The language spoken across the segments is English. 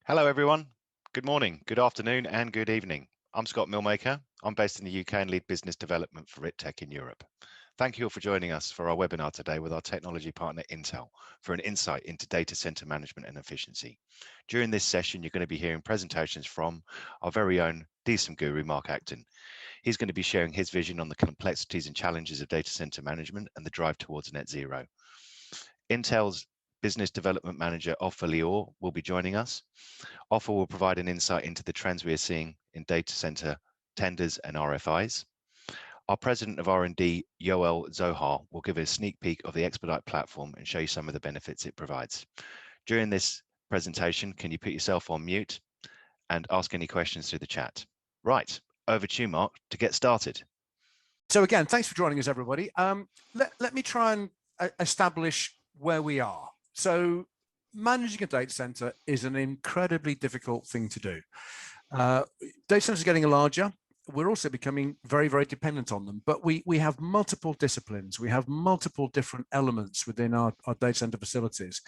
Hello, everyone. Good morning, good afternoon, and good evening. I'm Scott Millmaker. I'm based in the UK and lead business development for RiT Tech in Europe. Thank you all for joining us for our webinar today with our technology partner Intel for an insight into data center management and efficiency. During this session, you're going to be hearing presentations from our very own DSIM guru, Mark Acton. He's going to be sharing his vision on the complexities and challenges of data center management and the drive towards net zero. Intel's business development manager, Ofer Lior, will be joining us. Ofer will provide an insight into the trends we are seeing in data center tenders and RFIs. Our president of R&D, Yoel Zohar, will give a sneak peek of the Expedite platform and show you some of the benefits it provides. During this presentation, can you put yourself on mute and ask any questions through the chat? Right, over to you, Mark, to get started. So again, thanks for joining us, everybody. Let me try and establish where we are. So managing a data center is an incredibly difficult thing to do. Data centers are getting larger. We're also becoming very, very dependent on them, but we have multiple disciplines. We have multiple different elements within our data center facilities.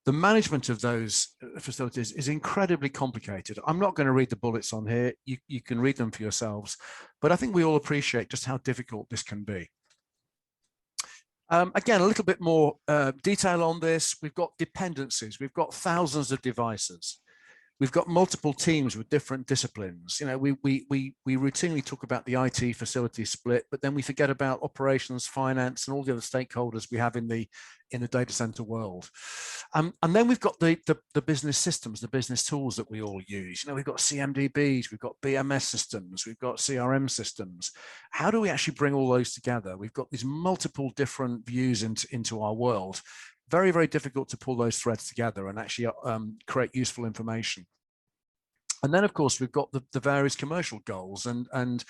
The management of those facilities is incredibly complicated. I'm not going to read the bullets on here. You can read them for yourselves, but I think we all appreciate just how difficult this can be. Again, a little bit more detail on this. We've got dependencies. We've got thousands of devices. We've got multiple teams with different disciplines. You know, we routinely talk about the IT facility split, but then we forget about operations, finance, and all the other stakeholders we have in the data center world. And then we've got the business systems, the business tools that we all use. You know, we've got CMDBs, we've got BMS systems, we've got CRM systems. How do we actually bring all those together? We've got these multiple different views into our world. Very, very difficult to pull those threads together and actually create useful information. And then, of course, we've got the various commercial goals and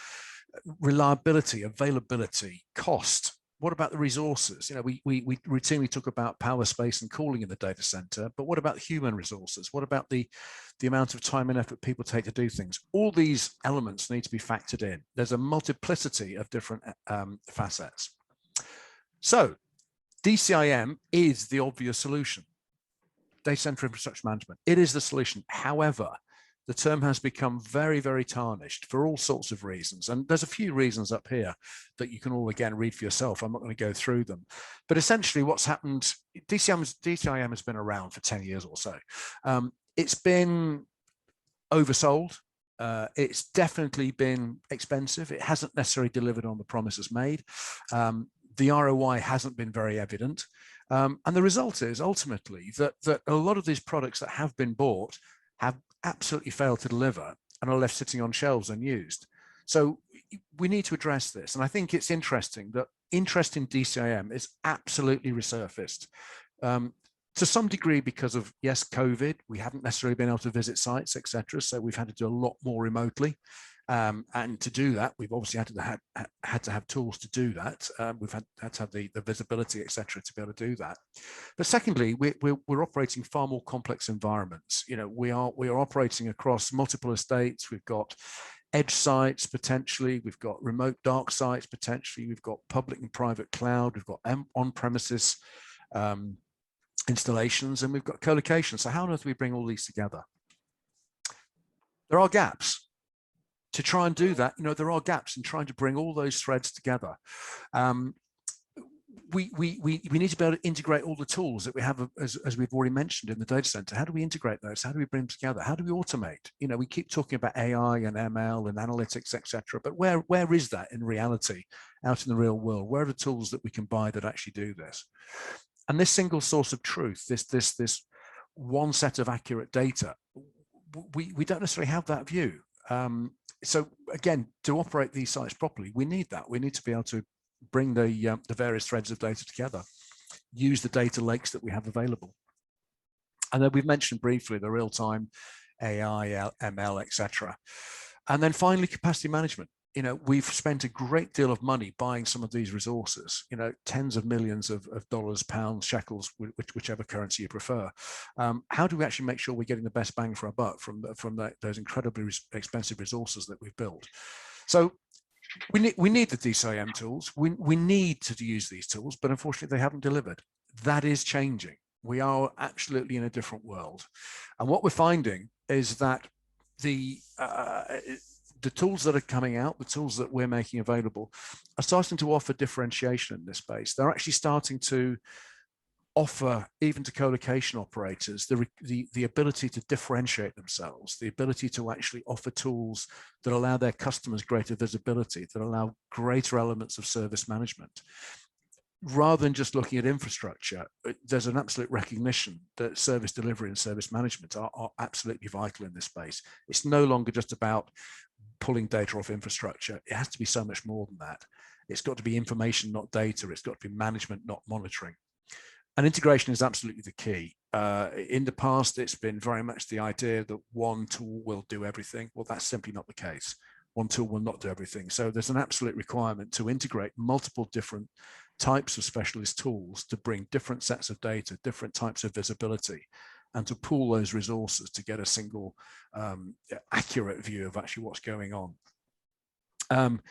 reliability, availability, cost. What about the resources? You know, we routinely talk about power, space, and cooling in the data center, but what about human resources? What about the amount of time and effort people take to do things? All these elements need to be factored in. There's a multiplicity of different facets. So DCIM is the obvious solution. Data center infrastructure management. It is the solution. However, the term has become very, very tarnished for all sorts of reasons. And there's a few reasons up here that you can all, again, read for yourself. I'm not going to go through them. But essentially what's happened, DCIM has been around for 10 years or so. It's been oversold. It's definitely been expensive. It hasn't necessarily delivered on the promises made. The ROI hasn't been very evident. And the result is ultimately that a lot of these products that have been bought have absolutely failed to deliver and are left sitting on shelves unused. So we need to address this. And I think it's interesting that interest in DCIM is absolutely resurfaced. To some degree because of, yes, COVID, we haven't necessarily been able to visit sites, etc. So we've had to do a lot more remotely. And to do that, we've obviously had to have tools to do that. We've had to have the visibility, etc., to be able to do that. But secondly, we're operating far more complex environments. You know, we are operating across multiple estates. We've got edge sites potentially. We've got remote dark sites potentially. We've got public and private cloud. We've got on-premises installations, and we've got co-location. So how on earth do we bring all these together? There are gaps. To try and do that, you know, there are gaps in trying to bring all those threads together. We need to be able to integrate all the tools that we have, as we've already mentioned in the data center. How do we integrate those? How do we bring them together? How do we automate? You know, we keep talking about AI and ML and analytics, etc. But where is that in reality, out in the real world? Where are the tools that we can buy that actually do this? And this single source of truth, this one set of accurate data, we don't necessarily have that view. So again, to operate these sites properly, we need that. We need to be able to bring the various threads of data together, use the data lakes that we have available. And then we've mentioned briefly the real-time AI, ML, etc. And then finally, capacity management. You know, we've spent a great deal of money buying some of these resources, you know, tens of millions of dollars, pounds, shekels, whichever currency you prefer. How do we actually make sure we're getting the best bang for our buck from those incredibly expensive resources that we've built? So we need the DCIM tools. We need to use these tools, but unfortunately they haven't delivered. That is changing. We are absolutely in a different world. And what we're finding is that the tools that are coming out, the tools that we're making available, are starting to offer differentiation in this space. They're actually starting to offer, even to co-location operators, the ability to differentiate themselves, the ability to actually offer tools that allow their customers greater visibility, that allow greater elements of service management. Rather than just looking at infrastructure, there's an absolute recognition that service delivery and service management are absolutely vital in this space. It's no longer just about pulling data off infrastructure. It has to be so much more than that. It's got to be information, not data. It's got to be management, not monitoring. And integration is absolutely the key. In the past, it's been very much the idea that one tool will do everything. Well, that's simply not the case. One tool will not do everything. So there's an absolute requirement to integrate multiple different types of specialist tools to bring different sets of data, different types of visibility, and to pool those resources to get a single accurate view of actually what's going on. And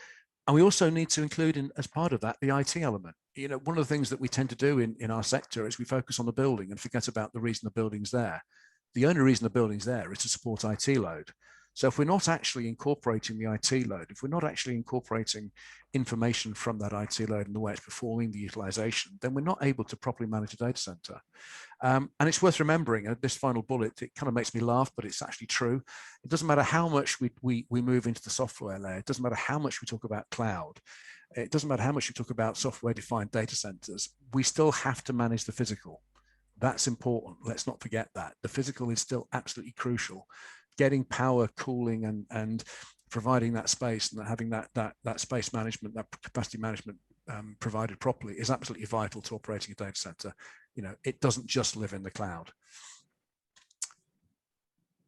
we also need to include as part of that the IT element. One of the things that we tend to do in our sector is we focus on the building and forget about the reason the building's there. The only reason the building's there is to support IT load. So if we're not actually incorporating the IT load, if we're not actually incorporating information from that IT load and the way it's performing, the utilization, then we're not able to properly manage a data center. And it's worth remembering, this final bullet, it kind of makes me laugh, but it's actually true. It doesn't matter how much we move into the software layer. It doesn't matter how much we talk about cloud. It doesn't matter how much we talk about software-defined data centers. We still have to manage the physical. That's important. Let's not forget that. The physical is still absolutely crucial. Getting power, cooling, and providing that space and having that space management, that capacity management provided properly is absolutely vital to operating a data center. It doesn't just live in the cloud.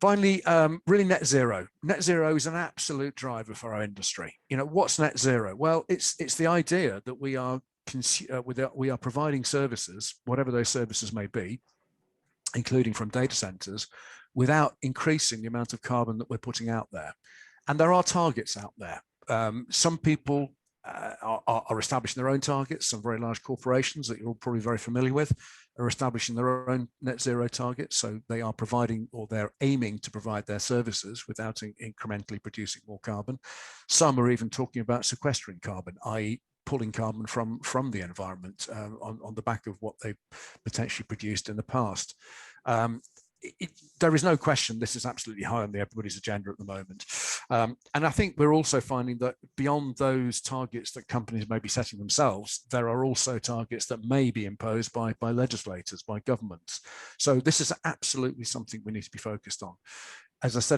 Finally, really net zero. Net zero is an absolute driver for our industry. What's net zero? Well, it's the idea that we are providing services, whatever those services may be, including from data centers, without increasing the amount of carbon that we're putting out there. And there are targets out there. Some people are establishing their own targets. Some very large corporations that you're all probably very familiar with are establishing their own net zero targets. So they are providing, or they're aiming to provide their services without incrementally producing more carbon. Some are even talking about sequestering carbon, i.e. pulling carbon from the environment on the back of what they potentially produced in the past. There is no question this is absolutely high on everybody's agenda at the moment. And I think we're also finding that beyond those targets that companies may be setting themselves, there are also targets that may be imposed by legislators, by governments. So this is absolutely something we need to be focused on. As I say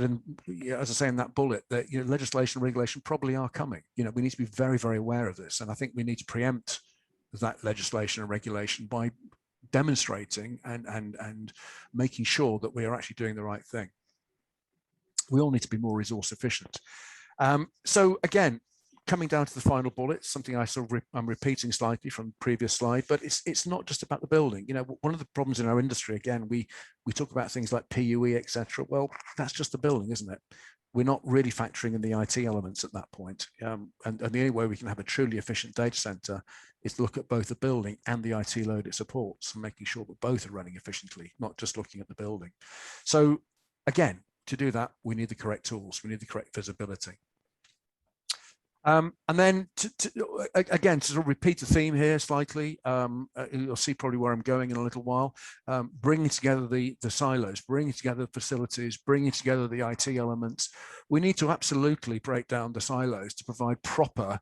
in that bullet, that legislation and regulation probably are coming. We need to be very, very aware of this. And I think we need to preempt that legislation and regulation by demonstrating and making sure that we are actually doing the right thing. We all need to be more resource efficient. So again, coming down to the final bullet, something I'm repeating slightly from the previous slide, but it's not just about the building. One of the problems in our industry, again, we talk about things like PUE, etc. Well, that's just the building, isn't it? We're not really factoring in the IT elements at that point. And the only way we can have a truly efficient data center is to look at both the building and the IT load it supports, and making sure that both are running efficiently, not just looking at the building. So again, to do that, we need the correct tools. We need the correct visibility. And then again, to sort of repeat the theme here slightly, you'll see probably where I'm going in a little while, bringing together the silos, bringing together the facilities, bringing together the IT elements. We need to absolutely break down the silos to provide proper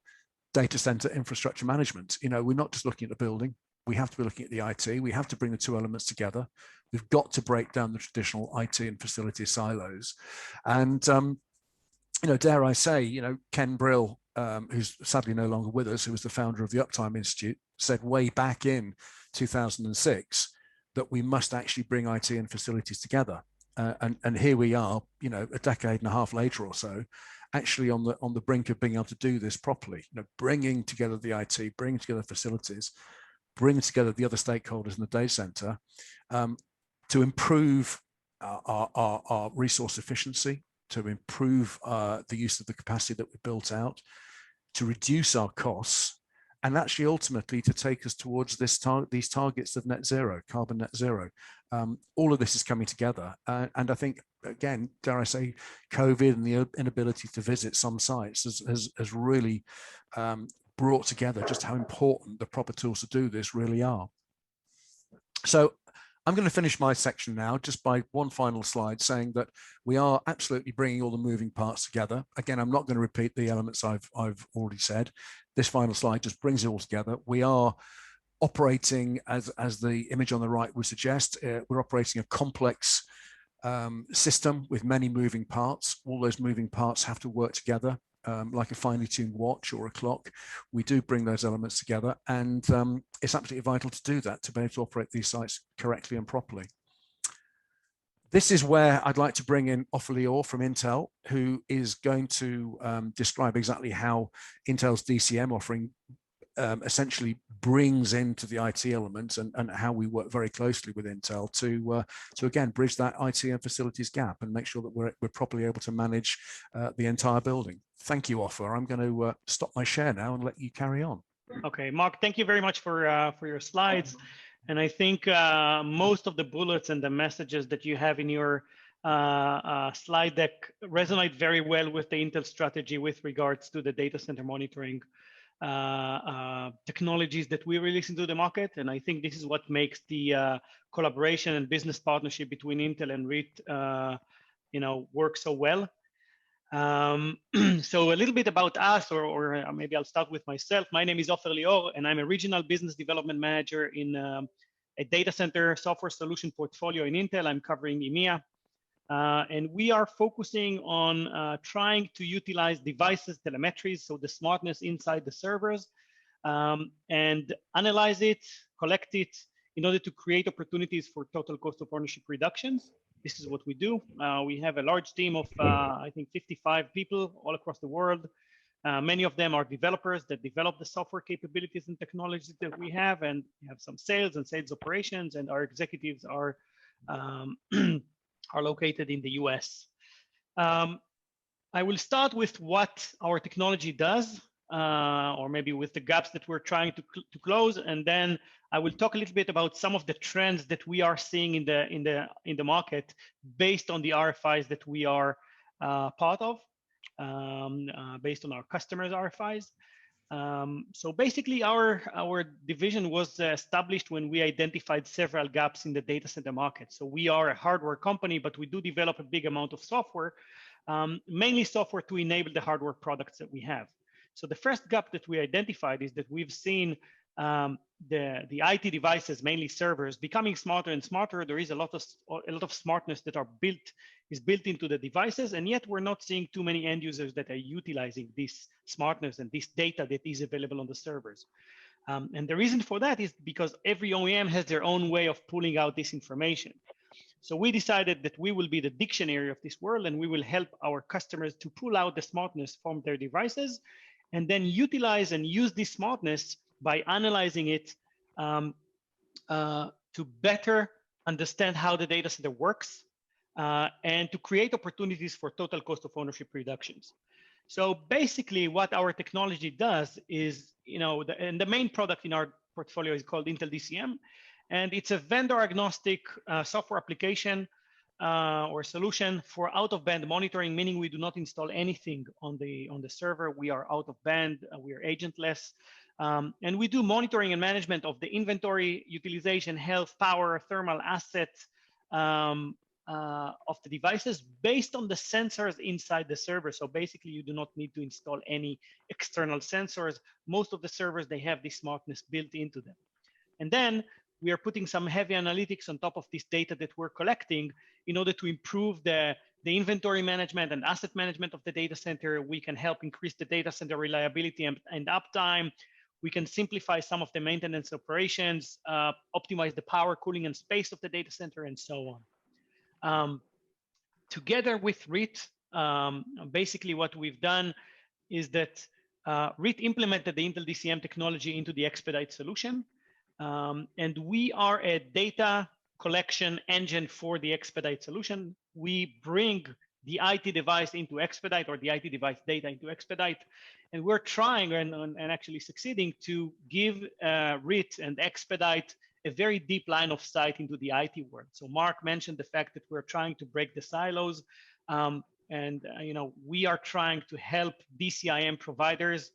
data center infrastructure management. We're not just looking at the building. We have to be looking at the IT. We have to bring the two elements together. We've got to break down the traditional IT and facility silos. And, dare I say, Ken Brill, who's sadly no longer with us, who was the founder of the Uptime Institute, said way back in 2006 that we must actually bring IT and facilities together. And here we are, a decade and a half later or so, actually on the brink of being able to do this properly. Bringing together the IT, bringing together facilities, bringing together the other stakeholders in the data center to improve our resource efficiency, to improve the use of the capacity that we built out, to reduce our costs, and actually ultimately to take us towards these targets of net zero, carbon net zero. All of this is coming together. And I think again, dare I say, COVID and the inability to visit some sites has really brought together just how important the proper tools to do this really are. So I'm going to finish my section now just by one final slide saying that we are absolutely bringing all the moving parts together. Again, I'm not going to repeat the elements I've already said. This final slide just brings it all together. We are operating, as the image on the right would suggest, we're operating a complex system with many moving parts. All those moving parts have to work together. Like a finely tuned watch or a clock, we do bring those elements together, and it's absolutely vital to do that, to be able to operate these sites correctly and properly. This is where I'd like to bring in Ofer Lior from Intel, who is going to describe exactly how Intel's DCM offering essentially brings into the IT element, and how we work very closely with Intel to again bridge that IT and facilities gap and make sure that we're properly able to manage the entire building. Thank you, Ofer. I'm going to stop my share now and let you carry on. Okay, Mark, thank you very much for your slides. And I think most of the bullets and the messages that you have in your slide deck resonate very well with the Intel strategy with regards to the data center monitoring technologies that we release into the market. And I think this is what makes the collaboration and business partnership between Intel and RiT work so well. So a little bit about us, or maybe I'll start with myself. My name is Ofer Lior, and I'm a regional business development manager in a data center software solution portfolio in Intel. I'm covering EMEA. And we are focusing on trying to utilize devices telemetry, so the smartness inside the servers, and analyze it, collect it, in order to create opportunities for total cost of ownership reductions. This is what we do. We have a large team of, I think, 55 people all across the world. Many of them are developers that develop the software capabilities and technologies that we have, and we have some sales and sales operations, and our executives are are located in the US. I will start with what our technology does, or maybe with the gaps that we're trying to close, and then I will talk a little bit about some of the trends that we are seeing in the market based on the RFIs that we are part of, based on our customers' RFIs. So basically, our division was established when we identified several gaps in the data center market. So we are a hardware company, but we do develop a big amount of software, mainly software to enable the hardware products that we have. So the first gap that we identified is that we've seen the IT devices, mainly servers, becoming smarter and smarter. There is a lot of smartness that is built into the devices, and yet we're not seeing too many end users that are utilizing this smartness and this data that is available on the servers. And the reason for that is because every OEM has their own way of pulling out this information. So we decided that we will be the dictionary of this world, and we will help our customers to pull out the smartness from their devices, and then utilize and use this smartness by analyzing it to better understand how the data center works, and to create opportunities for total cost of ownership reductions. So basically what our technology does is, and the main product in our portfolio is called Intel DCM, and it's a vendor agnostic software application or solution for out-of-band monitoring, meaning we do not install anything on the server. We are out-of-band, we are agentless, and we do monitoring and management of the inventory, utilization, health, power, thermal assets of the devices based on the sensors inside the server. So basically, you do not need to install any external sensors. Most of the servers, they have this smartness built into them. And then we are putting some heavy analytics on top of this data that we're collecting in order to improve the inventory management and asset management of the data center. We can help increase the data center reliability and uptime. We can simplify some of the maintenance operations, optimize the power, cooling, and space of the data center, and so on. Together with RiT, basically what we've done is that RiT implemented the Intel DCM technology into the Expedite solution. And we are a data collection engine for the Expedite solution. We bring the IT device into Expedite, or the IT device data into Expedite. And we're trying and actually succeeding to give RiT and Expedite a very deep line of sight into the IT world. So Mark mentioned the fact that we're trying to break the silos, we are trying to help DCIM providers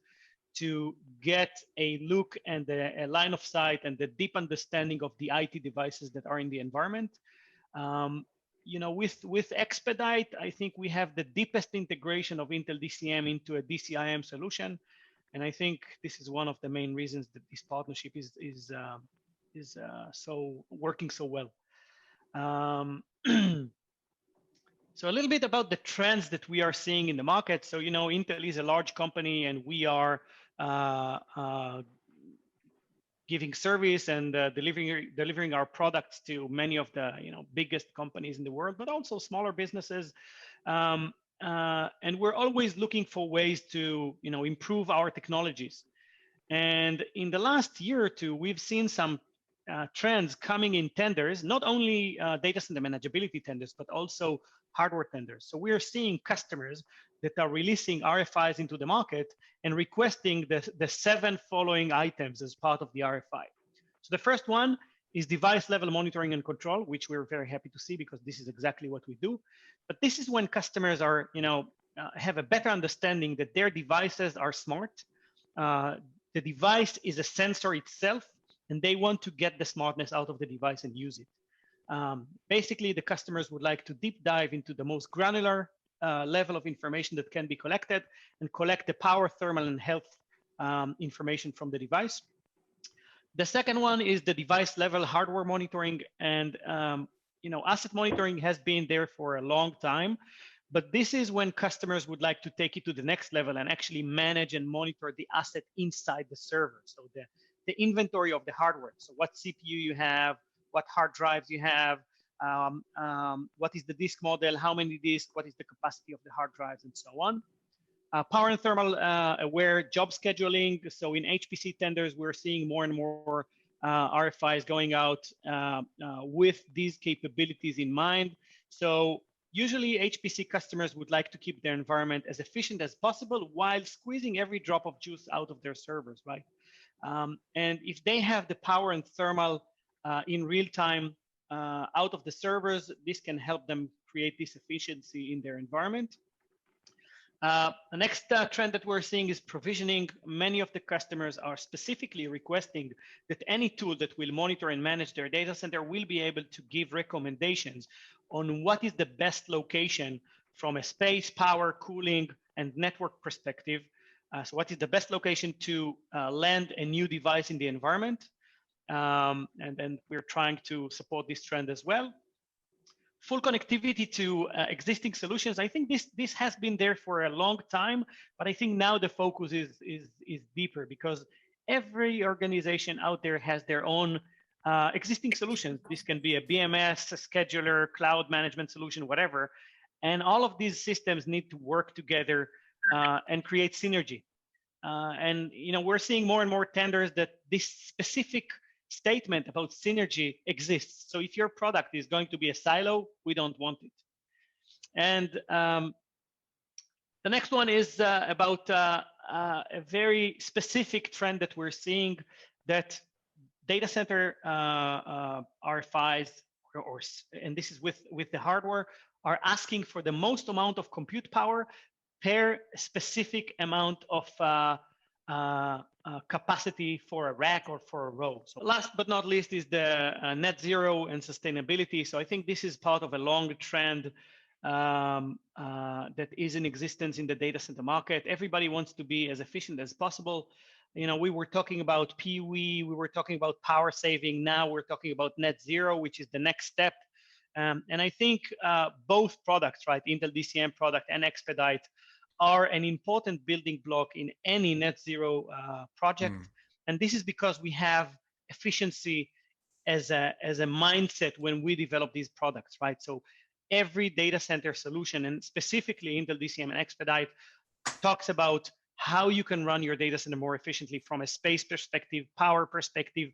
to get a look and a line of sight and the deep understanding of the IT devices that are in the environment. With Expedite, I think we have the deepest integration of Intel DCM into a DCIM solution, and I think this is one of the main reasons that this partnership is so working so well. So a little bit about the trends that we are seeing in the market. So Intel is a large company, and we are giving service and delivering our products to many of the biggest companies in the world, but also smaller businesses. And we're always looking for ways to improve our technologies. And in the last year or two, we've seen some trends coming in tenders, not only data center manageability tenders, but also hardware tenders. So we are seeing customers that are releasing RFIs into the market and requesting the 7 following items as part of the RFI. So the first one is device level monitoring and control, which we're very happy to see because this is exactly what we do. But this is when customers are, have a better understanding that their devices are smart. The device is a sensor itself, and they want to get the smartness out of the device and use it. Basically, the customers would like to deep dive into the most granular level of information that can be collected and collect the power, thermal, and health information from the device. The second one is the device level hardware monitoring, and asset monitoring has been there for a long time, but this is when customers would like to take it to the next level and actually manage and monitor the asset inside the server. So the inventory of the hardware. So what CPU you have, what hard drives you have, what is the disk model, how many disks, what is the capacity of the hard drives, and so on. Power and thermal aware job scheduling. So in HPC tenders, we're seeing more and more RFIs going out with these capabilities in mind. So usually HPC customers would like to keep their environment as efficient as possible while squeezing every drop of juice out of their servers, right? And if they have the power and thermal in real time out of the servers, this can help them create this efficiency in their environment. The next trend that we're seeing is provisioning. Many of the customers are specifically requesting that any tool that will monitor and manage their data center will be able to give recommendations on what is the best location from a space, power, cooling, and network perspective. So what is the best location to land a new device in the environment? And then we're trying to support this trend as well. Full connectivity to existing solutions. I think this has been there for a long time, but I think now the focus is deeper because every organization out there has their own existing solutions. This can be a BMS, a scheduler, cloud management solution, whatever. And all of these systems need to work together and create synergy. And we're seeing more and more tenders that this specific statement about synergy exists. So if your product is going to be a silo, we don't want it. And the next one is about a very specific trend that we're seeing, that data center RFIs, and this is with the hardware, are asking for the most amount of compute power per specific amount of capacity for a rack or for a row. So last but not least is the net zero and sustainability. So I think this is part of a long trend that is in existence in the data center market. Everybody wants to be as efficient as possible. We were talking about PUE, we were talking about power saving. Now we're talking about net zero, which is the next step. And I think both products, right, Intel DCM product and Expedite, are an important building block in any net zero project. And this is because we have efficiency as a mindset when we develop these products, right? So every data center solution, and specifically Intel DCM and Expedite, talks about how you can run your data center more efficiently from a space perspective, power perspective,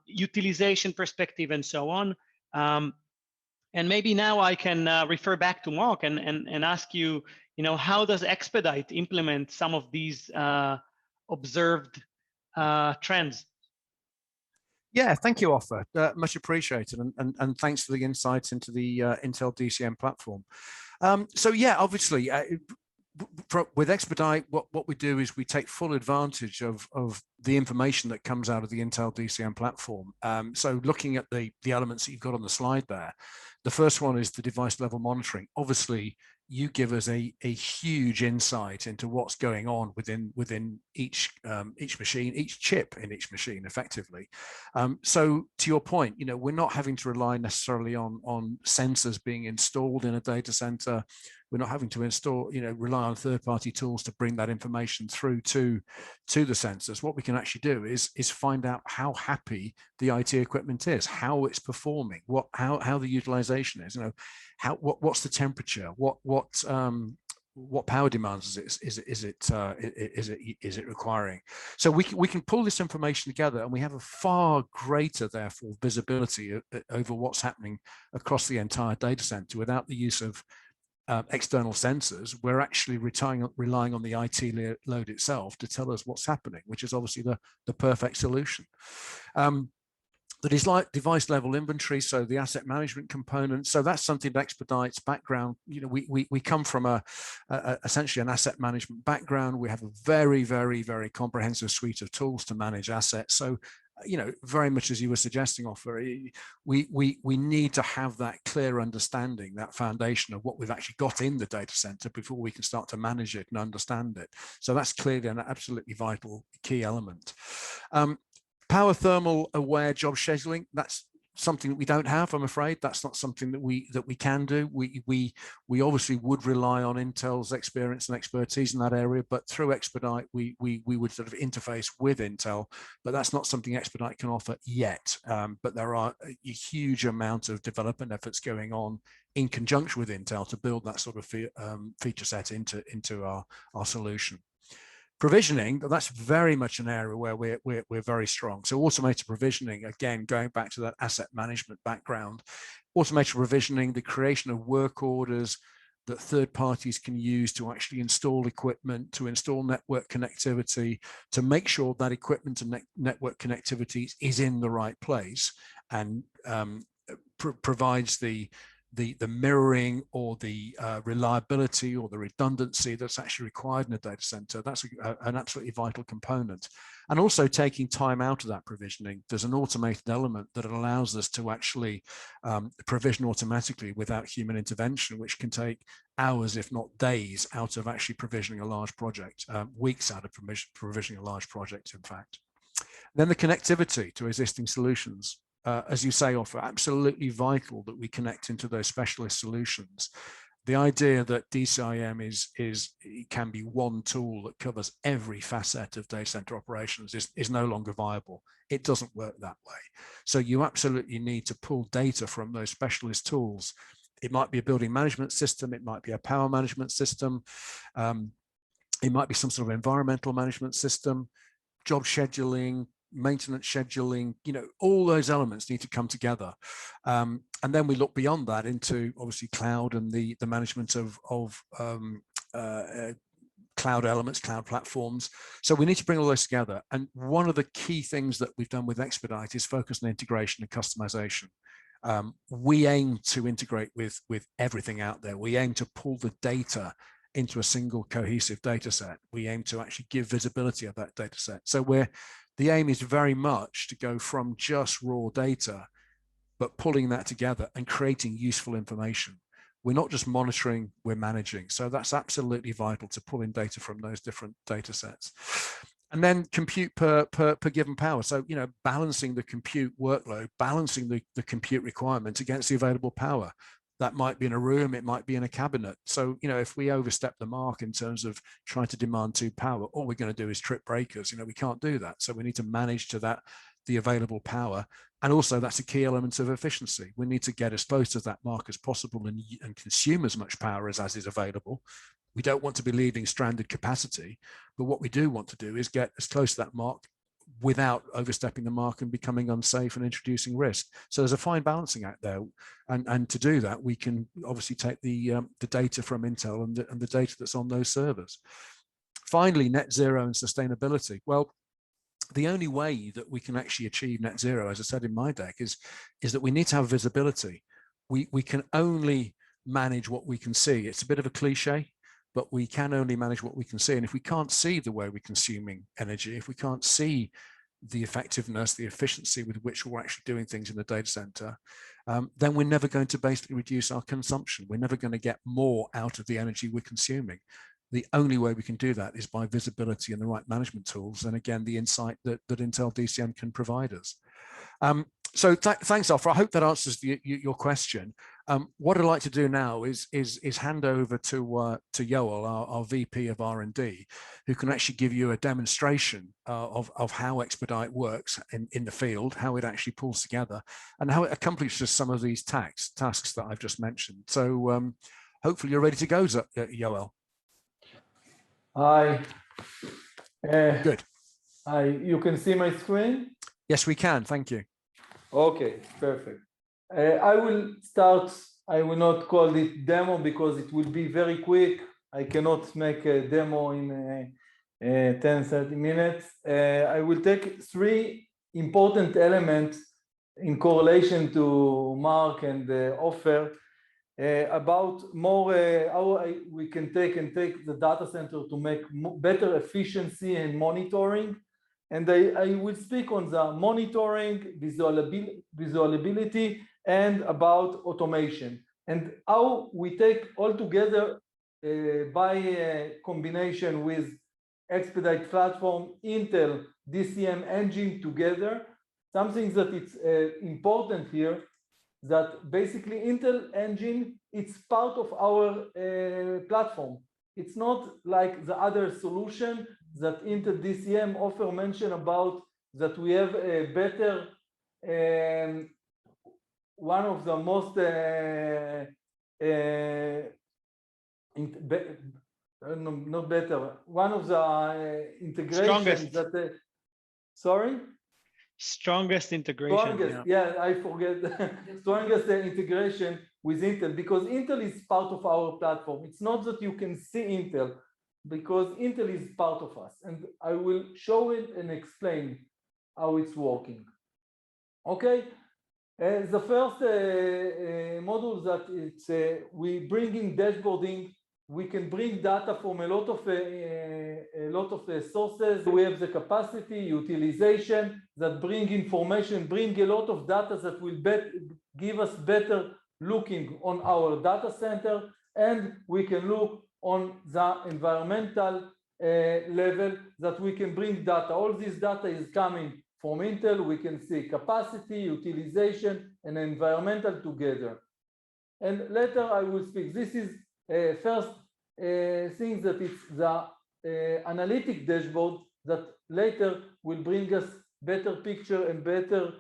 utilization perspective, and so on. And maybe now I can refer back to Mark and ask you, how does Expedite implement some of these observed trends? Yeah, thank you, Ofer. Much appreciated, and thanks for the insights into the Intel DCM platform. So yeah, obviously, with Expedite, what we do is we take full advantage of the information that comes out of the Intel DCM platform. So looking at the elements that you've got on the slide there, the first one is the device level monitoring. Obviously, you give us a huge insight into what's going on within each machine, each chip in each machine, effectively. So to your point, we're not having to rely necessarily on sensors being installed in a data center. We're not having to rely on third-party tools to bring that information through to the sensors. What we can actually do is find out how happy the IT equipment is, how it's performing, how the utilization is. What's the temperature? What power demands is it requiring? So we can pull this information together, and we have a far greater, therefore, visibility over what's happening across the entire data center without the use of external sensors. We're actually relying on the IT load itself to tell us what's happening, which is obviously the perfect solution. The device level inventory, so the asset management component. So that's something that Expedite's background. We come from essentially an asset management background. We have a very, very, very comprehensive suite of tools to manage assets. So very much as you were suggesting, Ofer, we need to have that clear understanding, that foundation of what we've actually got in the data center before we can start to manage it and understand it. So that's clearly an absolutely vital key element. Power thermal aware job scheduling, that's something that we don't have, I'm afraid. That's not something that we can do. We obviously would rely on Intel's experience and expertise in that area, but through Expedite, we would sort of interface with Intel, but that's not something Expedite can offer yet. But there are a huge amount of development efforts going on in conjunction with Intel to build that sort of feature set into our solution. Provisioning, that's very much an area where we're very strong. So automated provisioning, again, going back to that asset management background, automated provisioning, the creation of work orders that third parties can use to actually install equipment, to install network connectivity, to make sure that equipment and network connectivity is in the right place, and provides the mirroring or the reliability or the redundancy that's actually required in a data center. That's an absolutely vital component. And also taking time out of that provisioning. There's an automated element that allows us to actually provision automatically without human intervention, which can take hours, if not days, out of actually provisioning a large project, weeks out of provisioning a large project, in fact. Then the connectivity to existing solutions. As you say, Ofer, absolutely vital that we connect into those specialist solutions. The idea that DCIM can be one tool that covers every facet of data center operations is no longer viable. It doesn't work that way. So you absolutely need to pull data from those specialist tools. It might be a building management system. It might be a power management system. It might be some sort of environmental management system, job scheduling, maintenance scheduling, all those elements need to come together. And then we look beyond that into obviously cloud and the management of cloud elements, cloud platforms. So we need to bring all those together. And one of the key things that we've done with Expedite is focus on integration and customization. We aim to integrate with everything out there. We aim to pull the data into a single cohesive data set. We aim to actually give visibility of that data set. So the aim is very much to go from just raw data, but pulling that together and creating useful information. We're not just monitoring, we're managing. So that's absolutely vital to pull in data from those different data sets. And then compute per given power. So, balancing the compute workload, balancing the compute requirement against the available power. That might be in a room, it might be in a cabinet. So, if we overstep the mark in terms of trying to demand too power, all we're going to do is trip breakers. We can't do that. So we need to manage to the available power. And also that's a key element of efficiency. We need to get as close to that mark as possible and consume as much power as is available. We don't want to be leaving stranded capacity, but what we do want to do is get as close to that mark without overstepping the mark and becoming unsafe and introducing risk. So there's a fine balancing act there. And to do that, we can obviously take the data from Intel and the data that's on those servers. Finally, net zero and sustainability. Well, the only way that we can actually achieve net zero, as I said in my deck, is that we need to have visibility. We can only manage what we can see. It's a bit of a cliche, but we can only manage what we can see. And if we can't see the way we're consuming energy, if we can't see the effectiveness, the efficiency with which we're actually doing things in the data center, then we're never going to basically reduce our consumption. We're never going to get more out of the energy we're consuming. The only way we can do that is by visibility and the right management tools. And again, the insight that Intel DCM can provide us. So thanks, Ofer. I hope that answers your question. What I'd like to do now is hand over to Yoel, our VP of R&D, who can actually give you a demonstration of how Expedite works in the field, how it actually pulls together, and how it accomplishes some of these tasks that I've just mentioned. So hopefully you're ready to go, Yoel. Hi. Good. You can see my screen? Yes, we can. Thank you. Okay, perfect. I will start. I will not call it demo because it will be very quick. I cannot make a demo in 10-30 minutes. I will take 3 important elements in correlation to Mark and Ofer about more how we can take the data center to make better efficiency and monitoring. And I will speak on the monitoring, visualizability, and about automation, and how we take all together by combination with Expedite platform, Intel DCM engine together. Something that it's important here, that basically Intel engine, it's part of our platform. It's not like the other solution that Intel DCM Ofer mentioned about, that we have a better, one of the most, not better, one of the integrations that, sorry? Strongest integration. Strongest, yeah, I forget. Strongest integration with Intel, because Intel is part of our platform. It's not that you can see Intel, because Intel is part of us, and I will show it and explain how it's working. Okay, the first module that it's we bring in dashboarding. We can bring data from a lot of sources. We have the capacity, utilization that bring information, bring a lot of data that will give us better looking on our data center, and we can look on the environmental level that we can bring data. All this data is coming from Intel. We can see capacity, utilization, and environmental together. And later I will speak. This is first thing that it's the analytic dashboard that later will bring us better picture and better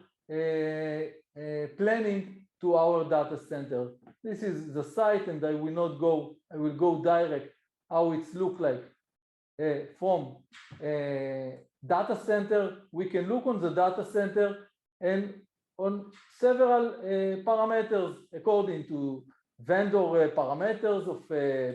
planning to our data center. This is the site, and I will not go, I will go direct how it's look like from data center. We can look on the data center and on several parameters according to vendor parameters of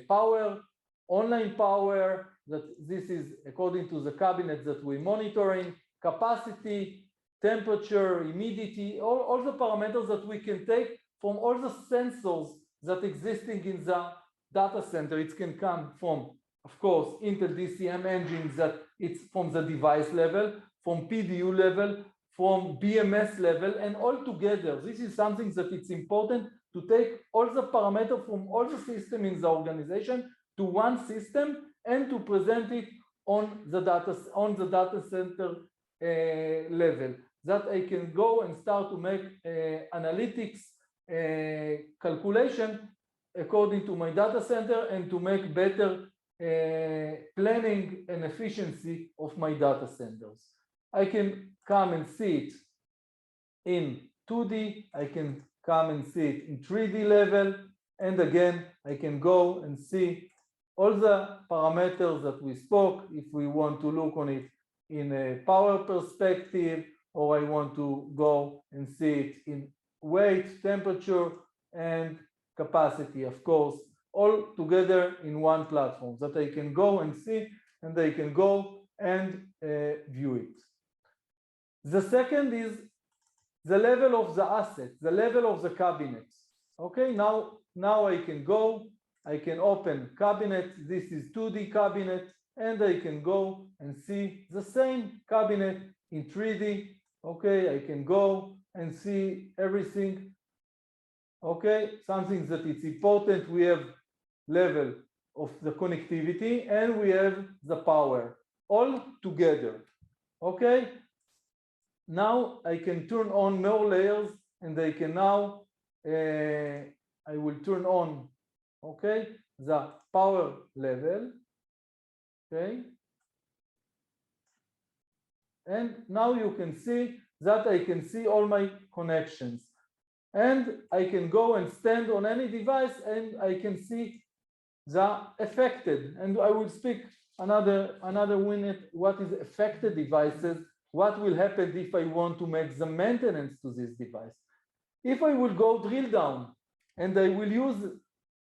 power, online power, that this is according to the cabinet that we're monitoring, capacity, temperature, humidity, all the parameters that we can take from all the sensors that existing in the data center. It can come from, of course, Intel DCM engines, that it's from the device level, from PDU level, from BMS level, and all together. This is something that it's important to take all the parameters from all the system in the organization to one system and to present it on the data center level, that I can go and start to make analytics calculation according to my data center and to make better planning and efficiency of my data centers. I can come and see it in 2D, I can come and see it in 3D level, and again I can go and see all the parameters that we spoke, if we want to look on it in a power perspective, or I want to go and see it in weight, temperature, and capacity, of course, all together in one platform that I can go and see, and I can go and view it. The second is the level of the asset, the level of the cabinet. Okay, now I can go, I can open cabinet. This is 2D cabinet, and I can go and see the same cabinet in 3D. Okay, I can go and see everything. Okay, something that it's important, we have level of the connectivity and we have the power all together. Okay, now I can turn on more layers, and I can now I will turn on, okay, the power level. Okay, and now you can see that I can see all my connections, and I can go and stand on any device and I can see the affected, and I will speak another minute what is affected devices, what will happen if I want to make the maintenance to this device. If I will go drill down and I will use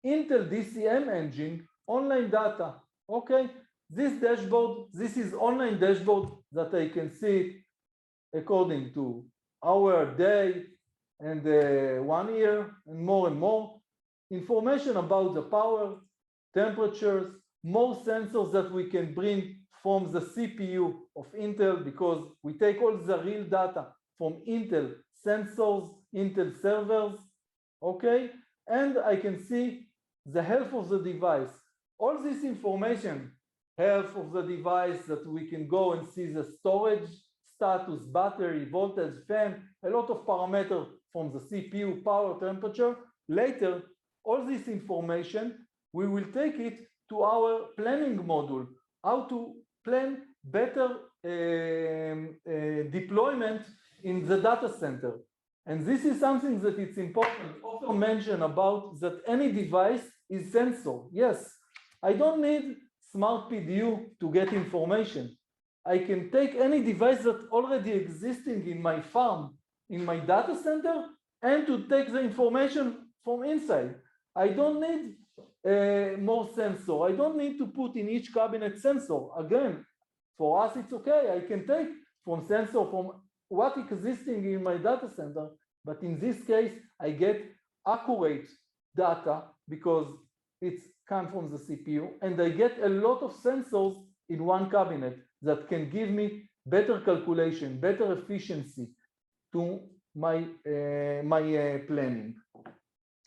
Intel DCM engine, online data, okay, this dashboard, this is online dashboard that I can see according to hour, day, and 1 year, and more information about the power, temperatures, more sensors that we can bring from the CPU of Intel, because we take all the real data from Intel sensors, Intel servers, okay, and I can see the health of the device. All this information, health of the device, that we can go and see the storage status, battery, voltage, fan, a lot of parameters from the CPU, power, temperature. Later, all this information, we will take it to our planning module, how to plan better deployment in the data center. And this is something that it's important. Ofer mentioned about that any device is sensor. Yes, I don't need smart PDU to get information. I can take any device that already existing in my farm, in my data center, and to take the information from inside. I don't need more sensor. I don't need to put in each cabinet sensor. Again, for us, it's okay. I can take from sensor from what existing in my data center, but in this case, I get accurate data because it's come from the CPU, and I get a lot of sensors in one cabinet that can give me better calculation, better efficiency to my planning.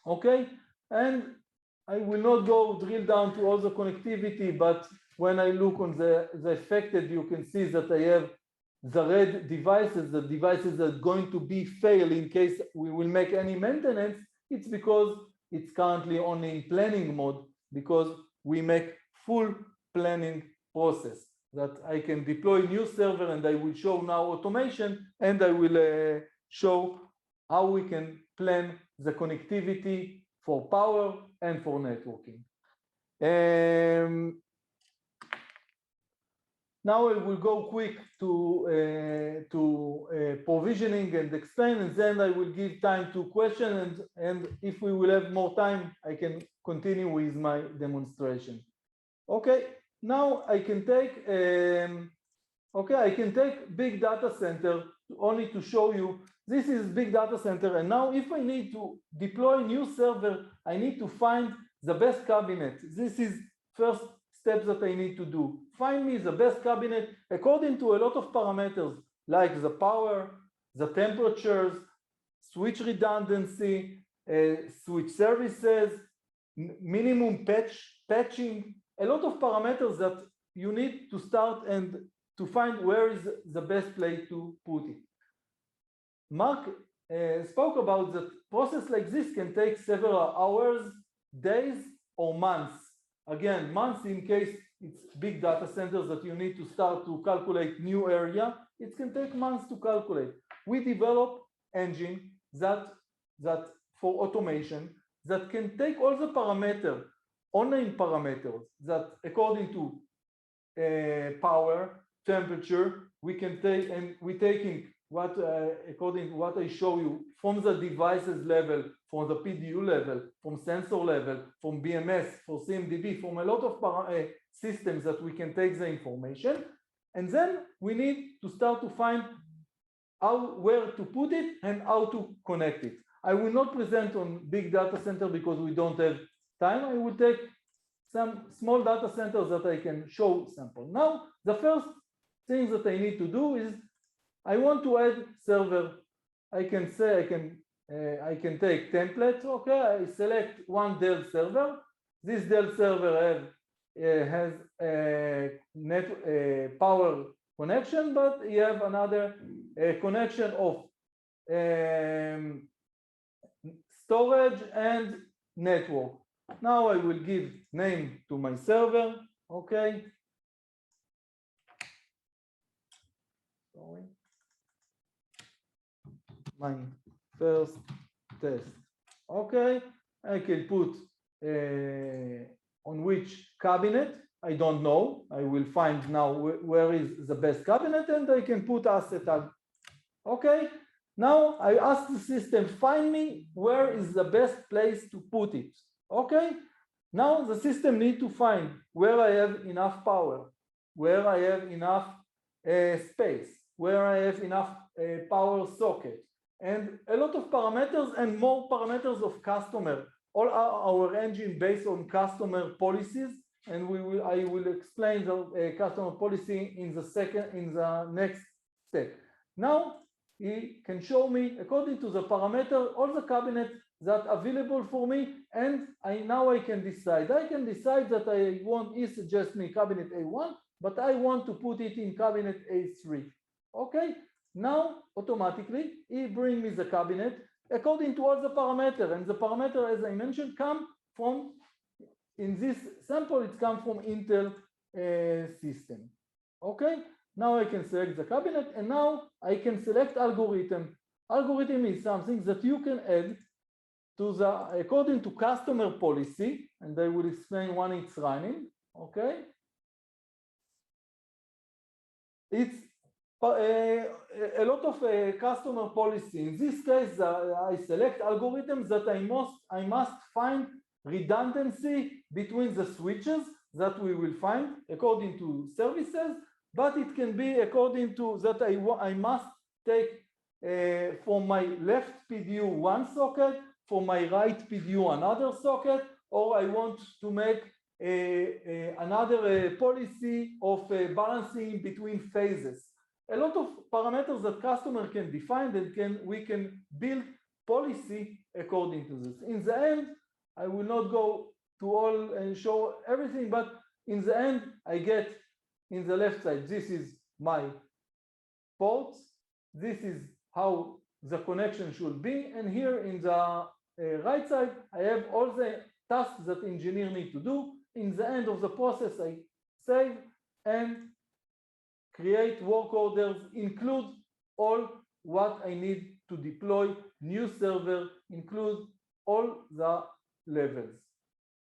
Okay, and I will not go drill down to all the connectivity, but when I look on the affected, you can see that I have the red devices, the devices that are going to be fail in case we will make any maintenance. It's because it's currently only in planning mode, because we make full planning process that I can deploy new server, and I will show now automation, and I will show how we can plan the connectivity for power and for networking. Now I will go quick to provisioning and explain, and then I will give time to questions, and if we will have more time, I can continue with my demonstration. Okay, now I can take I can take big data center only to show you this is big data center, and now if I need to deploy new server, I need to find the best cabinet. This is first steps that I need to do. Find me the best cabinet according to a lot of parameters like the power, the temperatures, switch redundancy, switch services, minimum patching, a lot of parameters that you need to start and to find where is the best place to put it. Mark spoke about that process like this can take several hours, days, or months. Again, months in case it's big data centers that you need to start to calculate new area, it can take months to calculate. We develop engine that for automation that can take all the parameters, online parameters that according to power, temperature, we can take, and we taking what according to what I show you from the devices level, from the PDU level, from sensor level, from BMS, for CMDB, from a lot of systems that we can take the information, and then we need to start to find where to put it and how to connect it. I will not present on big data center because we don't have time. I will take some small data centers that I can show sample. Now, the first thing that I need to do is I want to add server. I can say I can take templates. Okay, I select one Dell server. This Dell server has a power connection, but you have another connection of storage and network. Now I will give name to my server. Okay. Sorry. My first test. Okay. I can put on which cabinet. I don't know. I will find now where is the best cabinet, and I can put asset tag. Okay. Now I ask the system, find me where is the best place to put it. Okay. Now the system needs to find where I have enough power, where I have enough space, where I have enough power socket, and a lot of parameters and more parameters of customer. All our engine based on customer policies, and I will explain the customer policy in the next step. Now he can show me according to the parameter all the cabinets that are available for me, and now I can decide. I can decide that I want, he suggests me cabinet A1, but I want to put it in cabinet A3. Okay, now automatically he brings me the cabinet according to all the parameters, and the parameter, as I mentioned, come from, in this sample, it comes from Intel system. Okay, now I can select the cabinet, and now I can select algorithm. Algorithm is something that you can add to the, according to customer policy, and I will explain when it's running. Okay, it's a lot of customer policy. In this case, I select algorithms that I must find redundancy between the switches that we will find according to services, but it can be according to that I must take from my left PDU one socket, for my right PDU another socket, or I want to make another policy of balancing between phases. A lot of parameters that customer can define, that we can build policy according to this. In the end, I will not go to all and show everything, but in the end, I get in the left side, this is my ports, this is how the connection should be, and here in the right side, I have all the tasks that engineer need to do. In the end of the process, I save and create work orders, include all what I need to deploy new server, include all the levels.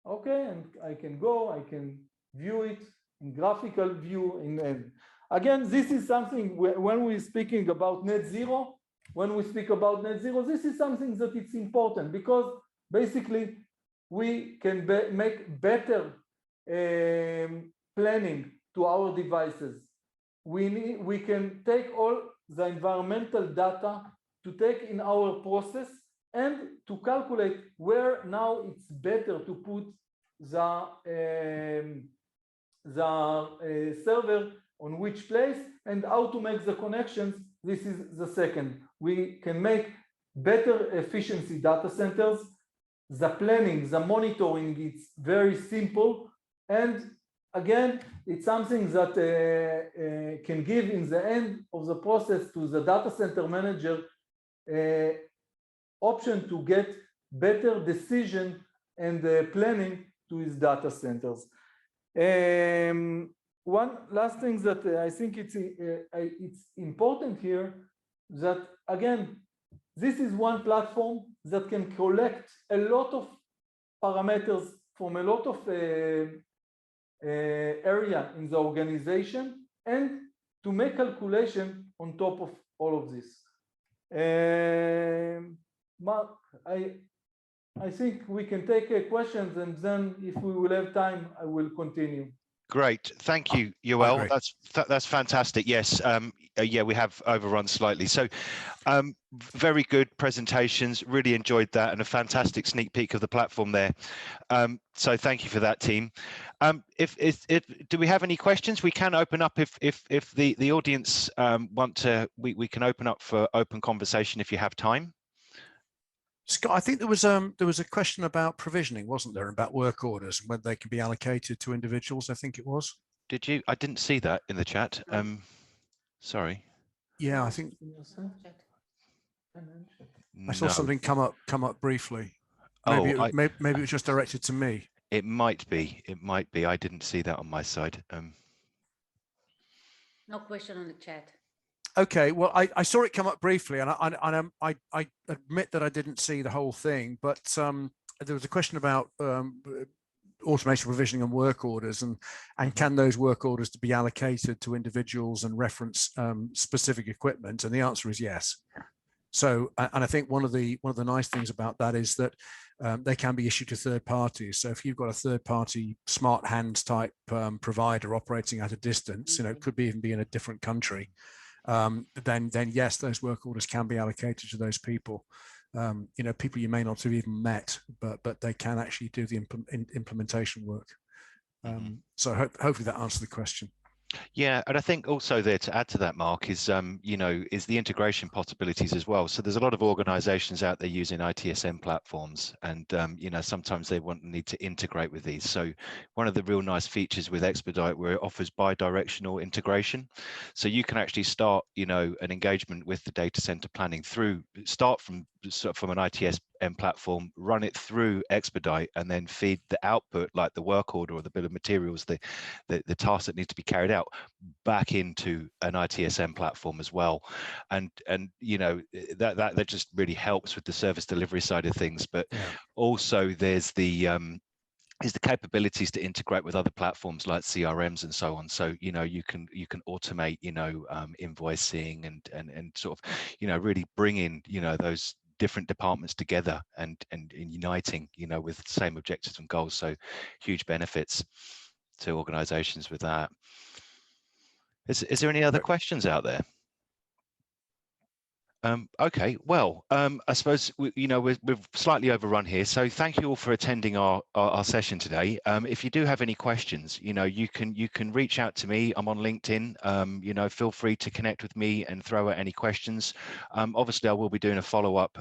Okay, and I can go, I can view it in graphical view. Again, this is something when we're speaking about net zero, this is something that it's important, because basically we can make better planning to our devices. We can take all the environmental data to take in our process and to calculate where now it's better to put the server on which place and how to make the connections. This is the second. We can make better efficiency data centers. The planning, the monitoring, it's very simple. And again, it's something that can give in the end of the process to the data center manager option to get better decision and planning to his data centers. One last thing that I think it's important here, that again, this is one platform that can collect a lot of parameters from a lot of area in the organization and to make calculation on top of all of this. Mark, I think we can take questions, and then if we will have time, I will continue. Great, thank you, Yoel. agree. That's fantastic. Yes, yeah, we have overrun slightly. So, very good presentations. Really enjoyed that, and a fantastic sneak peek of the platform there. So, thank you for that, team. If do we have any questions? We can open up if the audience want to. We can open up for open conversation if you have time. Scott, I think there was a question about provisioning, wasn't there, about work orders and whether they can be allocated to individuals. I think it was. Did you? I didn't see that in the chat. Sorry. Yeah, I think I saw No. something come up briefly. Maybe maybe it was just directed to me. It might be. It might be. I didn't see that on my side. No question on the chat. Okay, well, I saw it come up briefly, and I admit that I didn't see the whole thing, but there was a question about automation provisioning and work orders, and can those work orders be allocated to individuals and reference specific equipment? And the answer is yes. So, and I think one of the nice things about that is that they can be issued to third parties. So if you've got a third party smart hands type provider operating at a distance, it could even be in a different country. Then yes, those work orders can be allocated to those people. People you may not have even met, but they can actually do the implementation work. So hopefully that answers the question. Yeah, and I think also there to add to that, Mark, is is the integration possibilities as well. So there's a lot of organizations out there using ITSM platforms, and sometimes they need to integrate with these. So one of the real nice features with Expedite, where it offers bi-directional integration, so you can actually start an engagement with the data center planning start from an ITSM platform, run it through Expedite, and then feed the output, like the work order or the bill of materials, the task that needs to be carried out, back into an ITSM platform as well. And that just really helps with the service delivery side of things. But also there's the capabilities to integrate with other platforms like CRMs and so on. So you can automate invoicing and sort of really bring in those different departments together and uniting with the same objectives and goals. So huge benefits to organizations with that. Is there any other questions out there? Okay, well, I suppose we've slightly overrun here, so thank you all for attending our session today. If you do have any questions, you can reach out to me. I'm on LinkedIn. Feel free to connect with me and throw out any questions. Obviously, I will be doing a follow-up,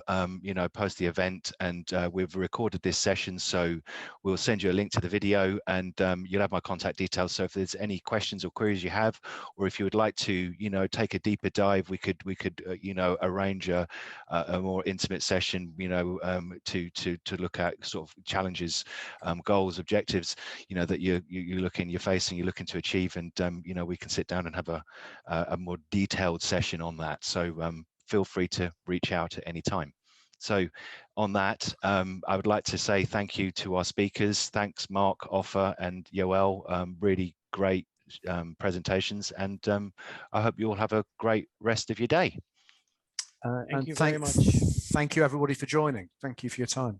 post the event, and we've recorded this session, so we'll send you a link to the video, and you'll have my contact details. So if there's any questions or queries you have, or if you would like to, take a deeper dive, we could arrange a more intimate session, to look at sort of challenges, goals, objectives, that you're facing, you're looking to achieve, and we can sit down and have a more detailed session on that. So feel free to reach out at any time. So on that, I would like to say thank you to our speakers. Thanks, Mark, Ofer, and Yoel. Really great presentations, and I hope you all have a great rest of your day. Thank you very much. Thank you, everybody, for joining. Thank you for your time.